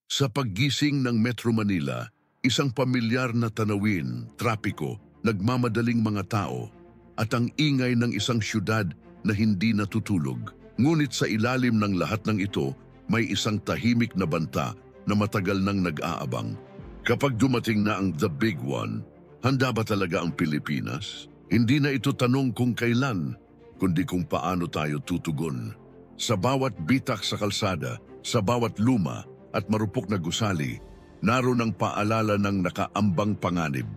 Sa paggising ng Metro Manila, isang pamilyar na tanawin, trapiko, nagmamadaling mga tao, at ang ingay ng isang syudad na hindi natutulog. Ngunit sa ilalim ng lahat ng ito, may isang tahimik na banta na matagal nang nag-aabang. Kapag dumating na ang The Big One, handa ba talaga ang Pilipinas? Hindi na ito tanong kung kailan, kundi kung paano tayo tutugon. Sa bawat bitak sa kalsada, sa bawat luma at marupok na gusali, naroon ang paalala ng nakaambang panganib.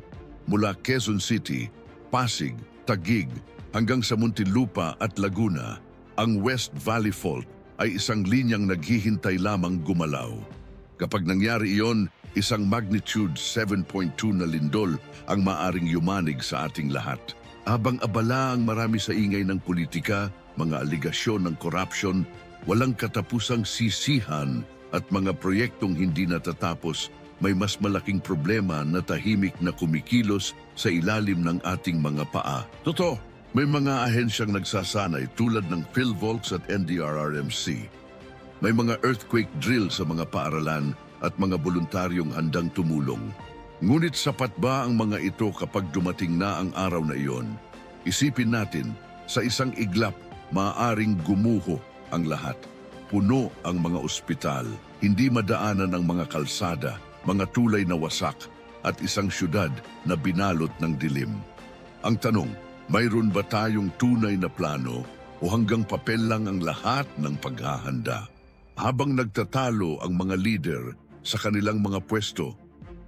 Mula Quezon City, Pasig, Taguig, hanggang sa Muntinlupa at Laguna, ang West Valley Fault ay isang linyang naghihintay lamang gumalaw. Kapag nangyari iyon, isang magnitude 7.2 na lindol ang maaring yumanig sa ating lahat. Habang abala ang marami sa ingay ng politika, mga aligasyon ng corruption, walang katapusang sisihan at mga proyektong hindi natatapos, may mas malaking problema na tahimik na kumikilos sa ilalim ng ating mga paa. Totoo, may mga ahensyang nagsasanay tulad ng PhilVolts at NDRRMC. May mga earthquake drill sa mga paaralan at mga voluntaryong handang tumulong. Ngunit sapat ba ang mga ito kapag dumating na ang araw na iyon? Isipin natin, sa isang iglap, maaaring gumuho ang lahat. Puno ang mga ospital, hindi madaanan ang mga kalsada, mga tulay na wasak, at isang syudad na binalot ng dilim. Ang tanong, mayroon ba tayong tunay na plano o hanggang papel lang ang lahat ng paghahanda? Habang nagtatalo ang mga leader sa kanilang mga pwesto,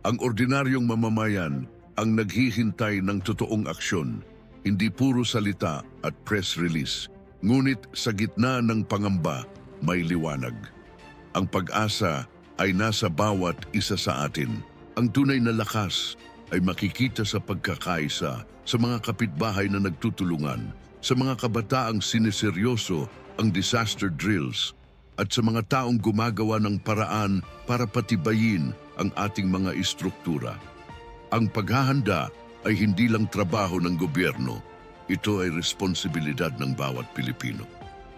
ang ordinaryong mamamayan ang naghihintay ng totoong aksyon, hindi puro salita at press release. Ngunit sa gitna ng pangamba, may liwanag. Ang pag-asa ay nasa bawat isa sa atin. Ang tunay na lakas ay makikita sa pagkakaisa, sa mga kapitbahay na nagtutulungan, sa mga kabataang siniseryoso ang disaster drills, at sa mga taong gumagawa ng paraan para patibayin ang ating mga istruktura. Ang paghahanda ay hindi lang trabaho ng gobyerno, ito ay responsibilidad ng bawat Pilipino.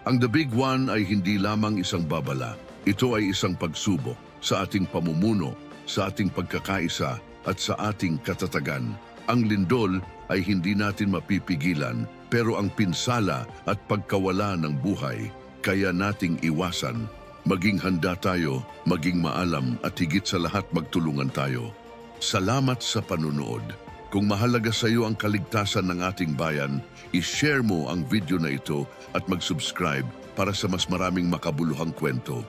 Ang The Big One ay hindi lamang isang babala, ito ay isang pagsubok sa ating pamumuno, sa ating pagkakaisa at sa ating katatagan. Ang lindol ay hindi natin mapipigilan, pero ang pinsala at pagkawala ng buhay, kaya nating iwasan. Maging handa tayo, maging maalam at higit sa lahat magtulungan tayo. Salamat sa panunood. Kung mahalaga sa iyo ang kaligtasan ng ating bayan, i-share mo ang video na ito at mag-subscribe para sa mas maraming makabuluhang kwento.